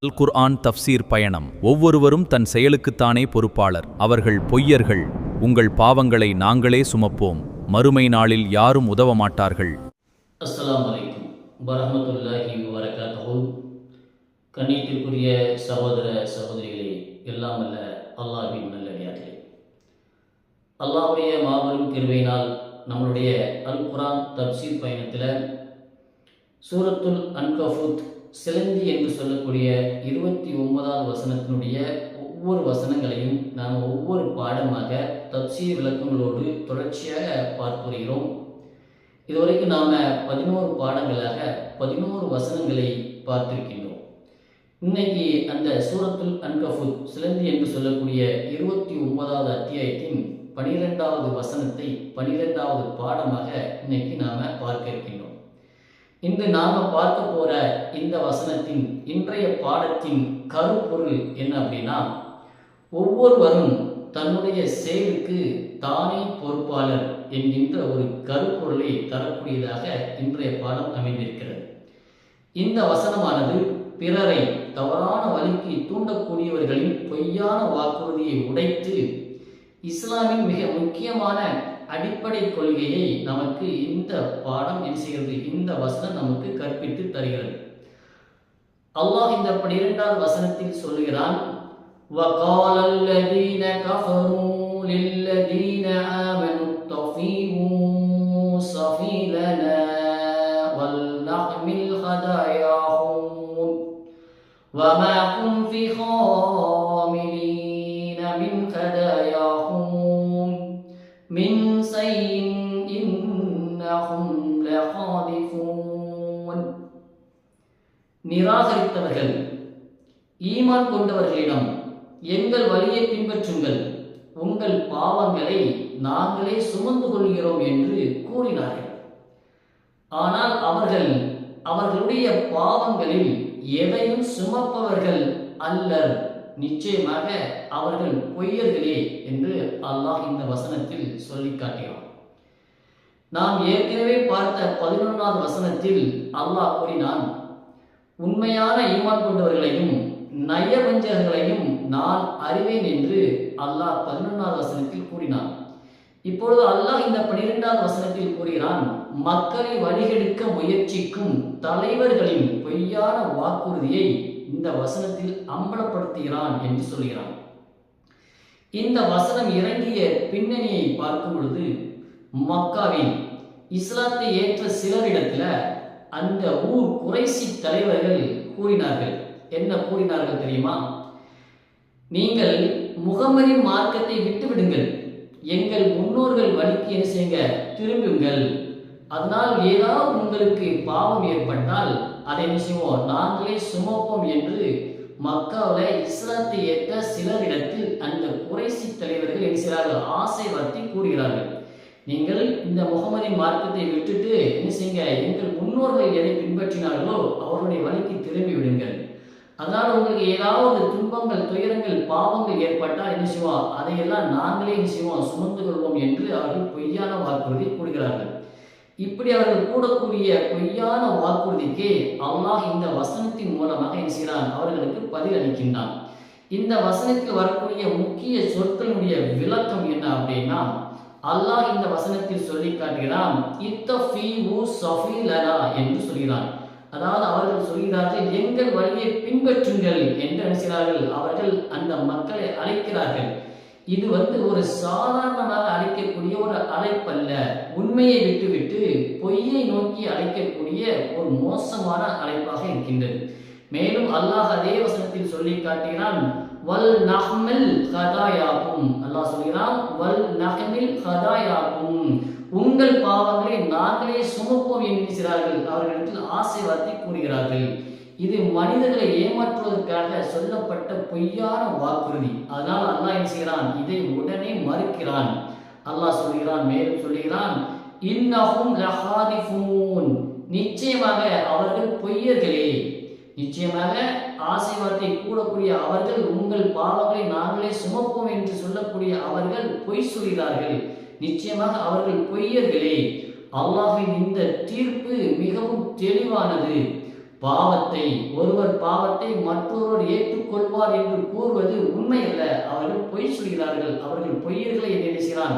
அல் குர்ஆன் தஃப்சீர் பயணம். ஒவ்வொருவரும் தன் செயலுக்குத்தானே பொறுப்பாளர். அவர்கள் பொய்யர்கள். உங்கள் பாவங்களை நாங்களே சுமப்போம். மறுமை நாளில் யாரும் உதவ மாட்டார்கள். அஸ்ஸலாமு அலைக்கும் வரஹ்மத்துல்லாஹி வபரகாத்துஹு. கண்ணியத்திற்குரிய சகோதர சகோதரிகளே, எல்லாம் அல்ல அல்லாஹ்வின் நல்லடியார்களே, அல்லாஹ்வுடைய மாபெரும் கிருபையினால் நம்மளுடைய அல் குர்ஆன் தஃப்சீர் பயணத்தில் சூரத்துல் அன்கபூத் சிலந்தி என்று சொல்லக்கூடிய 29வது வசனத்தினுடைய ஒவ்வொரு வசனங்களையும் நாம் ஒவ்வொரு பாடமாக தஃப்சீர் விளக்கங்களோடு தொடர்ச்சியாக பார்த்து வருகிறோம். இதுவரைக்கும் நாம் 11 பாடங்களாக 11 வசனங்களை பார்த்திருக்கின்றோம். இன்னைக்கு அந்த சூரத்துல் அன்கபூத் சிலந்தி என்று சொல்லக்கூடிய 29வது அத்தியாயத்தின் 12வது வசனத்தை 12வது பாடமாக இன்னைக்கு நாம் பார்க்க இருக்கின்றோம். இன்று நாம் பார்க்க போற இந்த வசனத்தின் இன்றைய பாடத்தின் கருப்பொருள் என்ன அப்படின்னா, ஒவ்வொருவரும் தன்னுடைய செயலுக்கு தானே பொறுப்பாளர் என்கின்ற ஒரு கருப்பொருளை தரக்கூடியதாக இன்றைய பாடம் அமைந்திருக்கிறது. இந்த வசனமானது பிறரை தவறான வழிக்கு தூண்டக்கூடியவர்களின் பொய்யான வாக்குறுதியை உடைத்து இஸ்லாமின் மிக முக்கியமான அடிப்படை கொள்கையை நமக்கு இந்த பாடம் என்ன செய்கிறது, இந்த வசனம் நமக்கு கற்பித்து தருகிறது. அல்லாஹ் இந்த 12வது வசனத்தில் சொல்கிறான், وَقَالَ الَّذِينَ كَفَرُوا لِلَّذِينَ آمَنُوا اتَّخِذُوا سَبِيلَنَا وَلْنَحْمِلْ خَطَايَاهُمْ وَمَا هُمْ بِحَامِلِينَ مِنْ خَطَايَاهُمْ مِنْ شَيْءٍ إِنَّهُمْ لَخَاطِئُونَ. நிராகரித்தவர்கள் ஈமான் கொண்டவர்களிடம், எங்கள் வழியை பின்பற்றுங்கள், உங்கள் பாவங்களை நாங்களே சுமந்து கொள்கிறோம் என்று கூறினார்கள். ஆனால் அவர்கள் அவர்களுடைய பாவங்களில் எதையும் சுமப்பவர்கள் அல்லர், நிச்சயமாக அவர்கள் பொய்யர்களே என்று அல்லாஹ் இந்த வசனத்தில் சொல்லி காட்டுகிறான். நாம் ஏற்கனவே பார்த்த 11வது வசனத்தில் அல்லாஹ் கூறினான், உண்மையான ஈமான் கொண்டவர்களையும் நயவஞ்சகர்களையும் நான் அறிவேன் என்று அல்லாஹ் 11வது வசனத்தில் கூறினான். இப்பொழுது அல்லாஹ் இந்த 12வது வசனத்தில் கூறுகிறான், மக்களை வழிகெடுக்க முயற்சிக்கும் தலைவர்களின் பொய்யான வாக்குறுதியை இந்த வசனத்தில் அம்பலப்படுத்துகிறான் என்று சொல்கிறான். இந்த வசனம் இறங்கிய பின்னணியை பார்க்கும் பொழுது, மக்காவில் இஸ்லாத்தை ஏற்ற சிலரிடத்தில் அந்த ஊர் குறைசி தலைவர்கள் கூறினார்கள். என்ன கூறினார்கள் தெரியுமா? நீங்கள் முகமதின் மார்க்கத்தை விட்டுவிடுங்கள், எங்கள் முன்னோர்கள் வழிக்கு என்ன செய்யுங்க, திரும்புங்கள். அதனால் ஏதாவது உங்களுக்கு பாவம் ஏற்பட்டால் அதை என்ன செய்வோம், நாங்களே சுமப்போம் என்று மக்காவில் இஸ்லாத்தை ஏற்ற சிலரிடத்தில் அந்த குறைசி தலைவர்கள் என்ன செய்கிறார்கள், ஆசை வார்த்தை கூறுகிறார்கள். நீங்கள் இந்த முகமதின் மார்க்கத்தை விட்டுட்டு என்ன செய்யுங்க, எங்கள் முன்னோர்கள் எதை பின்பற்றினார்களோ அவருடைய வழிக்கு திரும்பி விடுங்கள். அதனால் உங்களுக்கு ஏதாவது துன்பங்கள், துயரங்கள், பாவங்கள் ஏற்பட்டால் என்ன செய்வோம், அதையெல்லாம் நாங்களே என்ன செய்வோம், சுமந்து கொள்வோம் என்று அவர்கள் பொய்யான வாக்குறுதி கூறுகிறார்கள். இப்படி அவர்கள் கூடக்கூடிய பொய்யான வாக்குறுதிக்கு அல்லாஹ் இந்த வசனத்தின் மூலமாக என்ன செய்கிறான், அவர்களுக்கு பதில் அளிக்கின்றான். இந்த வசனத்தில் வரக்கூடிய முக்கிய சொற்களுடைய விளக்கம் என்ன அப்படின்னா, அல்லாஹ் இந்த வசனத்தில் சொல்லி காட்டுகிறான், இத்தஃபீஉ சஃபீலனா என்று சொல்கிறான். அதாவது அவர்கள் சொல்கிறார்கள், எங்கள் வழியை பின்பற்றுங்கள் என்று நினைக்கிறார்கள். அவர்கள் அந்த மக்களை அழைக்கிறார்கள். இது ஒரு சாதாரணமாக அழைக்கக்கூடிய ஒரு அழைப்பல்ல, உண்மையை விட்டுவிட்டு பொய்யை நோக்கி அழைக்கக்கூடிய ஒரு மோசமான அழைப்பாக இருக்கின்றது. மேலும் அல்லாஹ் அதே வசனத்தில் சொல்லி காட்டுகிறான், வல் நஹ்மில் ஹதாயாகும். அல்லாஹ் சொல்கிறான், வல் நஹ்மில் ஹதாயாகும், உங்கள் பாவங்களை நாங்களே சுமப்போம் என்கிறார்கள். அவர்களிடத்தில் ஆசை வார்த்தை கூறுகிறார்கள். இது மனிதர்களை ஏமாற்றுவதற்காக சொல்லப்பட்ட பொய்யான வாக்குறுதி. அதனால் அல்லாஹ் என்ன செய்கிறான், இதை உடனே மறுக்கிறான். அல்லாஹ் சொல்கிறான், மேலும் சொல்கிறான், இன்னஹும் லஹாதிஃபூன், நிச்சயமாக அவர்கள் பொய்யர்களே, நிச்சயமாக ஆசை வார்த்தை கூடக்கூடிய அவர்கள், உங்கள் பாவங்களை நாங்களே சுமப்போம் என்று சொல்லக்கூடிய அவர்கள் பொய் சொல்கிறார்கள், நிச்சயமாக அவர்கள் பொய்யர்களே. அல்லாஹ்வின் இந்த தீர்ப்பு மிகவும் தெளிவானது. பாவத்தை ஒருவர் பாவத்தை மற்றொருவர் ஏற்றுக்கொள்வார் என்று கூறுவது உண்மையல்ல. அவர்கள் பொய் சொல்கிறார்கள், அவர்கள் பொய்யர்களை என்ன செய்கிறான்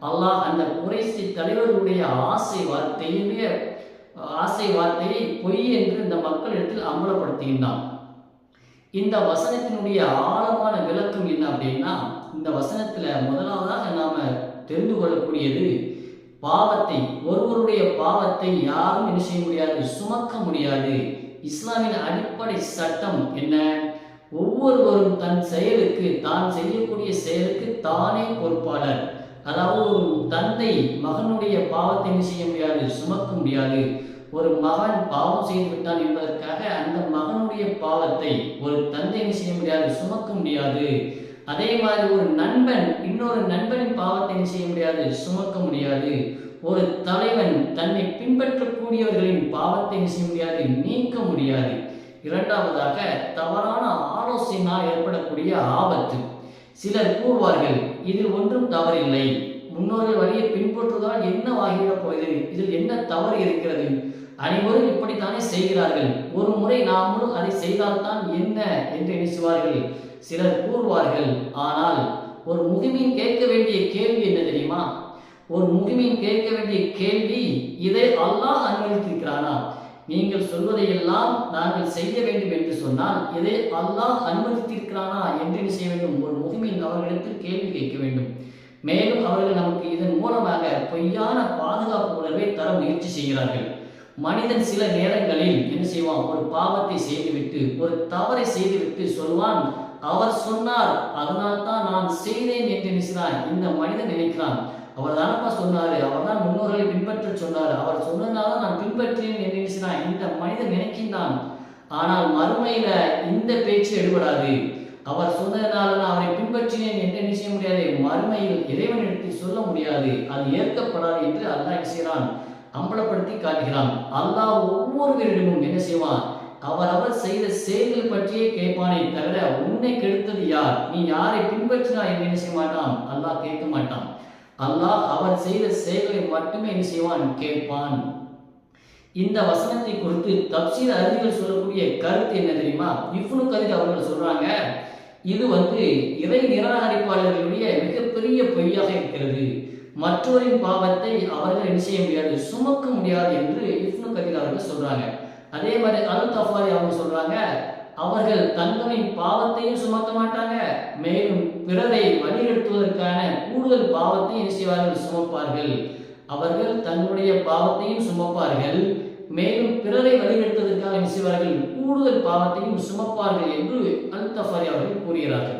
அல்லாஹ் அந்த குறைசி தலைவர்களுடைய ஆசை வார்த்தையை பொய் என்று இந்த மக்களிடத்தில் அம்பலப்படுத்துகின்றான். இந்த வசனத்தினுடைய ஆழமான விளக்கம் என்ன அப்படின்னா, இந்த வசனத்துல முதலாவதாக நாம தெரிந்து கொள்ளக்கூடியது, பாவத்தை ஒருவருடைய பாவத்தை யாரும் என்ன செய்ய முடியாது, சுமக்க முடியாது. இஸ்லாமின் அடிப்படை சட்டம் என்ன? ஒவ்வொருவரும் தன் செயலுக்கு, தான் செய்யக்கூடிய செயலுக்கு தானே பொறுப்பாளர். அதாவது ஒரு தந்தை மகனுடைய பாவத்தை என்ன செய்ய முடியாது, சுமக்க முடியாது. ஒரு மகன் பாவம் செய்து விட்டான் என்பதற்காக அந்த மகனுடைய பாவத்தை ஒரு தந்தை என்ன செய்ய முடியாது, சுமக்க முடியாது. அதே மாதிரி ஒரு நண்பன் இன்னொரு நண்பனின் பாவத்தை என்ன செய்ய முடியாது, சுமக்க முடியாது. ஒரு தலைவன் தன்னை பின்பற்றக்கூடியவர்களின் பாவத்தை என்ன செய்ய முடியாது, நீக்க முடியாது. இரண்டாவதாக தவறான ஆலோசனையால் ஏற்படக்கூடிய ஆபத்து. சிலர் கூறுவார்கள், இதில் ஒன்றும் தவறில்லை, முன்னோர்கள் வழியை பின்பற்றுவதால் என்ன ஆகிவிடப் போகுது, இதில் என்ன தவறு இருக்கிறது, அனைவரும் இப்படித்தானே செய்கிறார்கள், ஒரு முறை நாமளும் அதை செய்தால்தான் என்ன என்று நினைச்சுவார்கள் சிலர் கூறுவார்கள். ஆனால் ஒரு முஃமின் கேட்க வேண்டிய கேள்வி என்ன தெரியுமா? ஒரு முஃமின் கேட்க வேண்டிய கேள்வி, இதை அல்லாஹ் அனுமதித்திருக்கிறானா? நீங்கள் சொல்வதையெல்லாம் நாங்கள் செய்ய வேண்டும் என்று சொன்னால் இதை அல்லாஹ் அனுமதித்திருக்கிறானா என்று செய்ய வேண்டும். ஒரு முஃமின் அவர்களிடத்தில் கேள்வி கேட்க வேண்டும். மேலும் அவர்கள் நமக்கு இதன் மூலமாக பொய்யான பாதுகாப்பு உணர்வை தர முயற்சி செய்கிறார்கள். மனிதன் சில நேரங்களில் என்ன செய்வான், ஒரு பாவத்தை செய்துவிட்டு, ஒரு தவறை செய்துவிட்டு சொல்வான், அவர் சொன்னார் அதனால் தான் நான் செய்தேன் என்று நினைக்கிறான். இந்த மனிதன் நினைக்கிறான், அவர் தானப்பா சொன்னாரு, அவர் தான் முன்னோர்களை பின்பற்ற சொன்னார், அவர் சொன்னதுனால நான் பின்பற்றினேன் என்று நினைக்கிறான். இந்த மனிதன் நினைக்கின்றான். ஆனால் மறுமையில இந்த பேச்சு எடுபடாது. அவர் சொன்னதுனால நான் அவரை பின்பற்றினேன் என்று நினைக்க முடியாது. மறுமையில் இறைவனிடத்தில் சொல்ல முடியாது, அது ஏற்கப்படாது என்று அல்லாஹ் செய்கிறான், அம்பலப்படுத்தி காட்டுகிறான். அல்லாஹ் ஒவ்வொருவரிடமும் என்ன செய்வான், அவர் செய்த செயல்கள் பற்றியே கேட்பானே தவிர உன்னை கெடுத்தது யார், நீ யாரை பின்பற்றினா என்று என்ன செய்ய மாட்டான், அல்லாஹ் கேட்க மாட்டான். அல்லாஹ் அவர் செய்த செயல்களை மட்டுமே என்ன செய்வான், கேட்பான். இந்த வசனத்தை குறித்து தப்சீர் அறிஞர்கள் சொல்லக்கூடிய கருத்து என்ன தெரியுமா? இப்னு கதீர் அவர்கள் சொல்றாங்க, இது இறை நிராகரிப்பாளர்களுடைய மிகப்பெரிய பொய்யாக இருக்கிறது. மற்றவரின் பாவத்தை அவர்கள் என்ன செய்ய முடியாது, சுமக்க முடியாது என்று இப்னு கதீர் அவர்கள் சொல்றாங்க. அதே மாதிரி அல் தஃபாரி அவங்க சொல்றாங்க, அவர்கள் தங்களின் பாவத்தையும் சுமக்க மாட்டாங்க, மேலும் பிறரை வழிநடத்துவதற்கான கூடுதல் பாவத்தை என்ன செய்வார்கள், சுமப்பார்கள். அவர்கள் தன்னுடைய பாவத்தையும் சுமப்பார்கள், மேலும் பிறரை வழிநடத்துவதற்காக என்ன செய்வார்கள், கூடுதல் பாவத்தையும் சுமப்பார்கள் என்று அல் தஃபாரி அவர்கள் கூறுகிறார்கள்.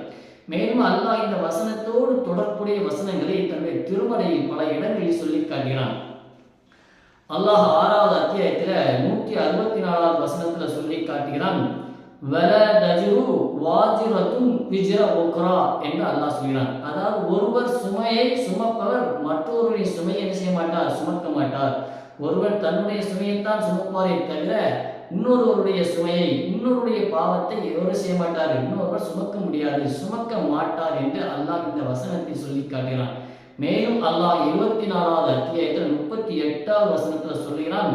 மேலும் அல்லாஹ் இந்த வசனத்தோடு தொடர்புடைய வசனங்களை தன்னுடைய திருமறையில் பல இடங்களில் சொல்லி காட்டுகிறான். அல்லாஹ் 6வது அத்தியாயத்துல 164வது வசனத்துல சொல்லி காட்டுகிறான், வல தஜ்ரு வாஜிரத்துன் விஜ்ர உக்ரா என்று அல்லாஹ் சொல்கிறான். அதாவது ஒருவர் சுமையை சுமப்பவர் மற்றொருவரின் சுமையை என்ன செய்ய மாட்டார், சுமக்க மாட்டார். ஒருவர் தன்னுடைய சுமையைத்தான் சுமப்பாரே தவிர இன்னொருவருடைய சுமையை, இன்னொருடைய பாவத்தை எவரும் செய்ய மாட்டார், இன்னொருவர் சுமக்க முடியாது, சுமக்க மாட்டார் என்று அல்லாஹ் இந்த வசனத்தை சொல்லி காட்டுகிறான். மேலும் அல்லாஹ் 24வது அத்தியாயத்தில் 38வது வசனத்தில் சொல்கிறான்,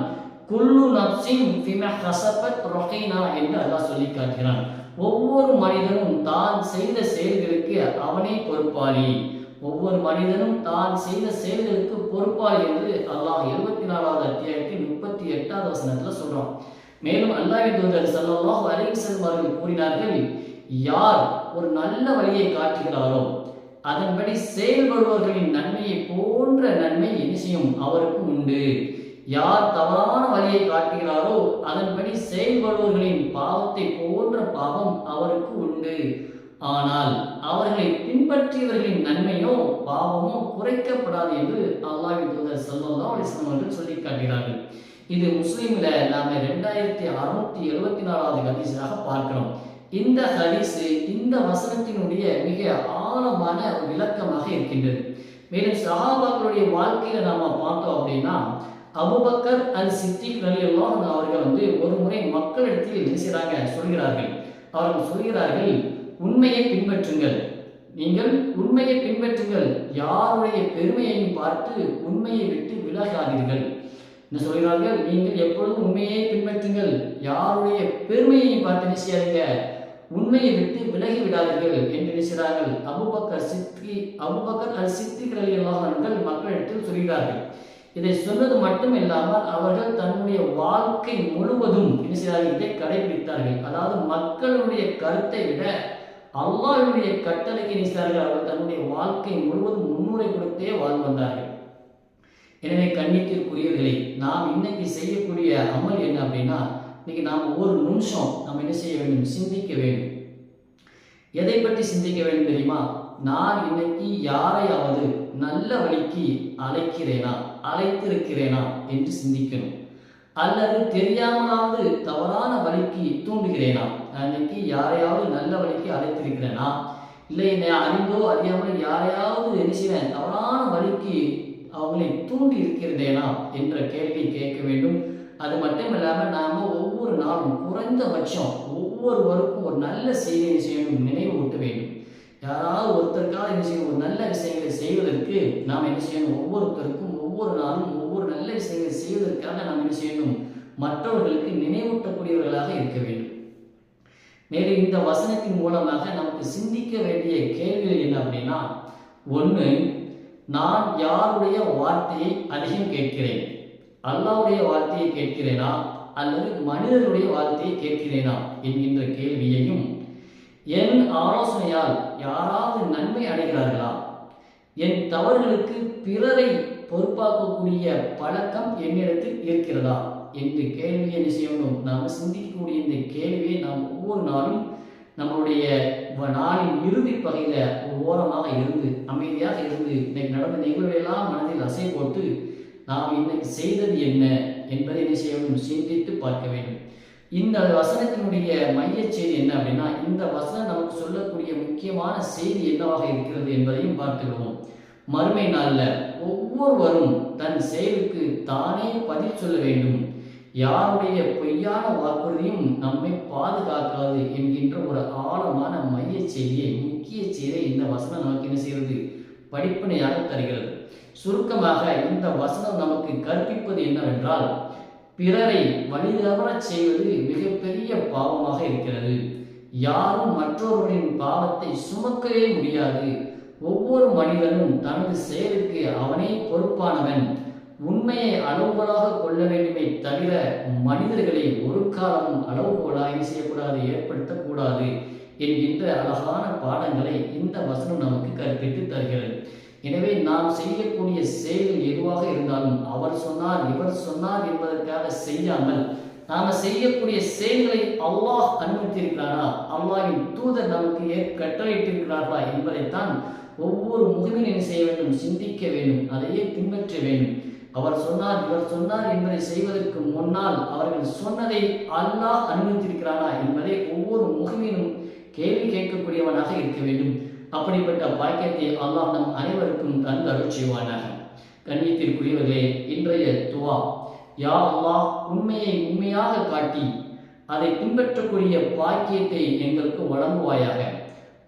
குல்லு நப்சின் ஃபிமா கஸபத் ரஹீனா என்று அல்லாஹ் சொல்லி காட்டுகிறான். ஒவ்வொரு மனிதனும் தான் செய்த செயல்களுக்கு அவனே பொறுப்பாளி. ஒவ்வொரு மனிதனும் தான் செய்த செயல்களுக்கு பொறுப்பாளி என்று அல்லாஹ் 24வது அத்தியாயத்தில் 38வது வசனத்தில் சொல்றான். மேலும் அல்லாஹ்வின் தூதர் ஸல்லல்லாஹு அலைஹி வஸல்லம் அவர்கள் கூறினார்கள், யார் ஒரு நல்ல வழியை காட்டுகிறாரோ அதன்படி செயல்படுபவர்களின் நன்மையை போன்ற நன்மை நிச்சயம் அவருக்கு உண்டு. யார் தவறான வழியை காட்டுகிறாரோ அதன்படி செயல்படுபவர்களின் பாவத்தை போன்ற பாவம் அவருக்கு உண்டு. ஆனால் அவர்களை பின்பற்றியவர்களின் நன்மையோ பாவமோ குறைக்கப்படாது என்று அல்லாஹ்வின் தூதர் ஸல்லல்லாஹு அலைஹி வஸல்லம் அவர்கள் சொல்லி காட்டுகிறார்கள். இது முஸ்லிம்ல நாம 2674வது ஹதீஸாக பார்க்கிறோம். இந்த ஹதீஸ் இந்த வசனத்தினுடைய மிக ஆழமான ஒரு விளக்கமாக இருக்கின்றது. மேலும் சஹாபாக்களுடைய வாழ்க்கையில நாம பார்த்தோம் அப்படின்னா, அபூபக்கர் அல் சித்திக் ரலியல்லாஹு அன்ஹு அவர்கள் ஒரு முறை மக்களிடத்தில் சொல்கிறார்கள். அவர்கள் சொல்கிறார்கள், உண்மையை பின்பற்றுங்கள், நீங்கள் உண்மையை பின்பற்றுங்கள், யாருடைய பெருமையையும் பார்த்து உண்மையை விட்டு விலகாதீர்கள். என்ன சொல்கிறார்கள்? நீங்கள் எப்பொழுதும் உண்மையை பின்பற்றுங்கள், யாருடைய பெருமையை பார்த்து என்ன செய்யாதீங்க, உண்மையை விட்டு விலகி விடாதீர்கள் என்று நினைக்கிறார்கள். அபூபக்கர் அல் சித்திக் ரலியல்லாஹு அன்ஹு மக்களிடத்தில் சொல்கிறார்கள். இதை சொன்னது மட்டும் இல்லாமல் அவர்கள் தன்னுடைய வாழ்க்கை முழுவதும் என்ன செய்தார்கள்? இதை கடைபிடித்தார்கள். அதாவது மக்களுடைய கருத்தை விட அல்லாஹ்வுடைய கட்டளைக்கு என்ன செய்தார்கள்? அவர்கள் தன்னுடைய வாழ்க்கை முழுவதும் முன்னுரை கொடுத்தே வாழ்ந்து வந்தார்கள். எனவே கண்ணியத்திற்குரியவர்களே, நாம் இன்னைக்கு செய்யக்கூடிய அமல் என்ன அப்படின்னா, இன்னைக்கு நாம் ஒரு நிமிஷம் நம்ம என்ன செய்ய வேண்டும்? சிந்திக்க வேண்டும். எதை பற்றி சிந்திக்க வேண்டும் தெரியுமா? நான் இன்னைக்கு யாரையாவது நல்ல வழிக்கு அழைத்திருக்கிறேனா என்று சிந்திக்கணும். அல்லது தெரியாமலாவது தவறான வழிக்கு தூண்டுகிறேனா? நான் இன்னைக்கு யாரையாவது நல்ல வழிக்கு அழைத்திருக்கிறேனா, இல்லை என்னை அறிந்தோ அறியாமல் யாரையாவது என்ன செய்வேன் தவறான வழிக்கு அவங்களை தூண்டி இருக்கிறதேனா என்ற கேள்வியை கேட்க வேண்டும். அது மட்டும் இல்லாமல் நாம் ஒவ்வொரு நாளும் குறைந்தபட்சம் ஒவ்வொருவருக்கும் ஒரு நல்ல செய்தியை செய்யணும், நினைவு ஊட்ட வேண்டும். யாராவது ஒருத்தருக்காக என்ன செய்யணும்? ஒரு நல்ல விஷயங்களை செய்வதற்கு நாம் என்ன செய்யணும்? ஒவ்வொருத்தருக்கும் ஒவ்வொரு நாளும் ஒவ்வொரு நல்ல விஷயங்களை செய்வதற்காக நாம் என்ன செய்யணும்? மற்றவர்களுக்கு நினைவூட்டக்கூடியவர்களாக இருக்க வேண்டும். மேலும் இந்த வசனத்தின் மூலமாக நமக்கு சிந்திக்க வேண்டிய கேள்விகள் என்ன அப்படின்னா, ஒன்று, நான் யாருடைய வார்த்தையை அதிகம் கேட்கிறேன்? அல்லாஹ்வுடைய வார்த்தையை கேட்கிறேனா அல்லது மனிதர்களுடைய வார்த்தையை கேட்கிறேனா என்கின்ற கேள்வியையும், என் ஆலோசனையால் யாராவது நன்மை அடைகிறார்களா, என் தவறுகளுக்கு பிறரை பொறுப்பாக்கக்கூடிய பழக்கம் என்னிடத்தில் இருக்கிறதா என்று கேள்வியை என்ன செய்யணும்? நாம் சிந்திக்கக்கூடிய இந்த கேள்வியை நாம் ஒவ்வொரு நாளும் நம்மளுடைய நாளின் இறுதி பகையில் ஓரமாக இருந்து அமைதியாக இருந்து இன்னைக்கு நடந்த நிகழ்வையெல்லாம் மனதில் அசை போட்டு நாம் இன்னைக்கு செய்தது என்ன என்பதை என்ன செய்ய வேண்டும்? சிந்தித்து பார்க்க வேண்டும். இந்த வசனத்தினுடைய மைய செய்தி என்ன அப்படின்னா, இந்த வசனம் நமக்கு சொல்லக்கூடிய முக்கியமான செய்தி என்னவாக இருக்கிறது என்பதையும் பார்த்துவிடுவோம். மறுமை நாளில் ஒவ்வொருவரும் தன் செயலுக்கு தானே பதில் சொல்ல வேண்டும். யாருடைய பொய்யான வாக்குறுதியும் நம்மை பாதுகாக்காது என்கின்ற ஒரு ஆழமான மைய செய்தியை, முக்கிய செய்தியை இந்த வசனம் நமக்கு என்ன செய்கிறது? படிப்பினையாக தருகிறது. சுருக்கமாக இந்த வசனம் நமக்கு கற்பிப்பது என்னவென்றால், பிறரை வழிதவறச் செய்வது மிகப்பெரிய பாவமாக இருக்கிறது. யாரும் மற்றொருவரின் பாவத்தை சுமக்கவே முடியாது. ஒவ்வொரு மனிதனும் தனது செயலுக்கு அவனே பொறுப்பானவன். உண்மையை அளவுகோலாக கொள்ள வேண்டுமே தவிர மனிதர்களை ஒரு காலமும் அளவுகோலாக செய்யக்கூடாது, ஏற்படுத்தக்கூடாது என்கின்ற அழகான பாடங்களை இந்த வசனம் நமக்கு கற்பித்து தருகிறது. எனவே நாம் செய்யக்கூடிய செயல்கள் எதுவாக இருந்தாலும் அவர் சொன்னார் இவர் சொன்னார் என்பதற்காக செய்யாமல், நாம் செய்யக்கூடிய செயல்களை அல்லாஹ் அனுமதித்திருக்கிறாரா, அல்லாஹ்வின் தூதர் நமக்கு கட்டளையிட்டிருக்கிறார்களா என்பதைத்தான் ஒவ்வொரு முகமினும் செய்ய வேண்டும், சிந்திக்க வேண்டும், அதையே பின்பற்ற வேண்டும். அவர் சொன்னார் இவர் சொன்னார் என்பதை செய்வதற்கு முன்னால் அவர்கள் சொன்னதை அல்லாஹ் அனுமதித்திருக்கிறானா என்பதை ஒவ்வொரு முகமினும் கேள்வி கேட்கக்கூடியவனாக இருக்க வேண்டும். அப்படிப்பட்ட பாக்கியத்தை அல்லாஹ் நம் அனைவருக்கும் தந்து அருள் செய்வானாக. கண்ணியத்திற்குரியவர்களே, இன்றைய துவா, யா அல்லாஹ் உண்மையை உண்மையாக காட்டி அதை பின்பற்றக்கூடிய பாக்கியத்தை எங்களுக்கு வழங்குவாயாக.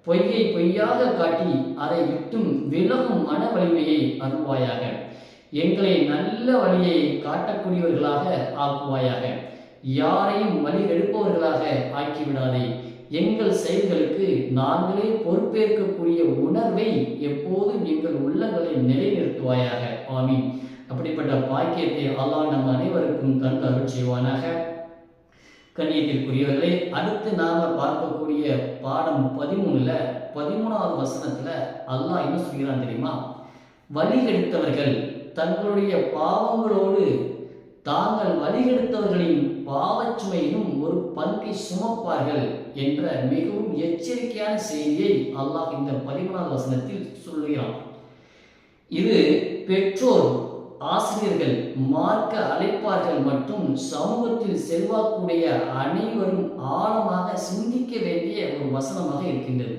பொய்யை பொய்யாக காட்டி அதை விட்டும் விலகும் மன வலிமையை அருள்வாயாக. எங்களை நல்ல வழியை காட்டக்கூடியவர்களாக ஆக்குவாயாக. யாரையும் வழி எடுப்பவர்களாக ஆக்கிவிடாதே. எங்கள் செயல்களுக்கு நாங்களே பொறுப்பேற்கக்கூடிய உணர்வை எப்போதும் எங்கள் உள்ளங்களில் நிலைநிறுத்துவாயாக. ஆமீன். அப்படிப்பட்ட பாக்கியத்தை அல்லாஹ் நம் அனைவருக்கும் தந்து அருள் செய்வானாக. கண்ணியத்திற்குரியவர்களே, அடுத்து நாம் பார்க்கக்கூடிய பாடம் 13வது வசனத்தில் அல்லாஹ் என்ன சொல்கிறான் தெரியுமா? வழிகெடுத்தவர்கள் தங்களுடைய பாவங்களோடு தாங்கள் வழிகெடுத்தவர்களின் பாவச்சுமையிலும் ஒரு பங்கை சுமப்பார்கள் என்ற மிகவும் எச்சரிக்கையான செய்தியை அல்லாஹ் இந்த 13வது வசனத்தில் சொல்லுகிறான். இது பெற்றோர், ஆசிரியர்கள், மார்க்க அழைப்பார்கள் மற்றும் சமூகத்தில் செல்வாக்குடைய அனைவரும் ஆழமாக சிந்திக்க வேண்டிய ஒரு வசனமாக இருக்கின்றது.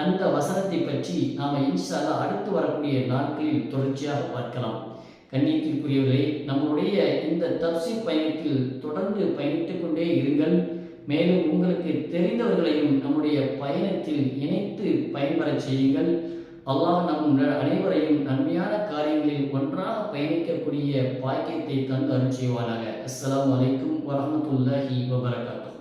அந்த வசனத்தை பற்றி நாம் இன்ஷா அல்லாஹ் அடுத்து வரக்கூடிய நாட்களில் தொடர்ச்சியாக பார்க்கலாம். கண்ணியத்திற்குரியவர்களே, நம்முடைய இந்த தப்சீர் பயணத்தில் தொடர்ந்து பயணித்துக் கொண்டே இருங்கள். மேலும் உங்களுக்கு தெரிந்தவர்களையும் நம்முடைய பயணத்தில் இணைத்து பயன்பெறச் செய்யுங்கள். அல்லாஹ் நம் அனைவரையும் நன்மையான காரியங்களில் ஒன்றாக பயணிக்கக்கூடிய பாக்கியத்தை தந்து அருள் செய்வானாக. அஸ்ஸலாமு அலைக்கும் வரஹ்மத்துல்லாஹி வபரகாத்துஹு.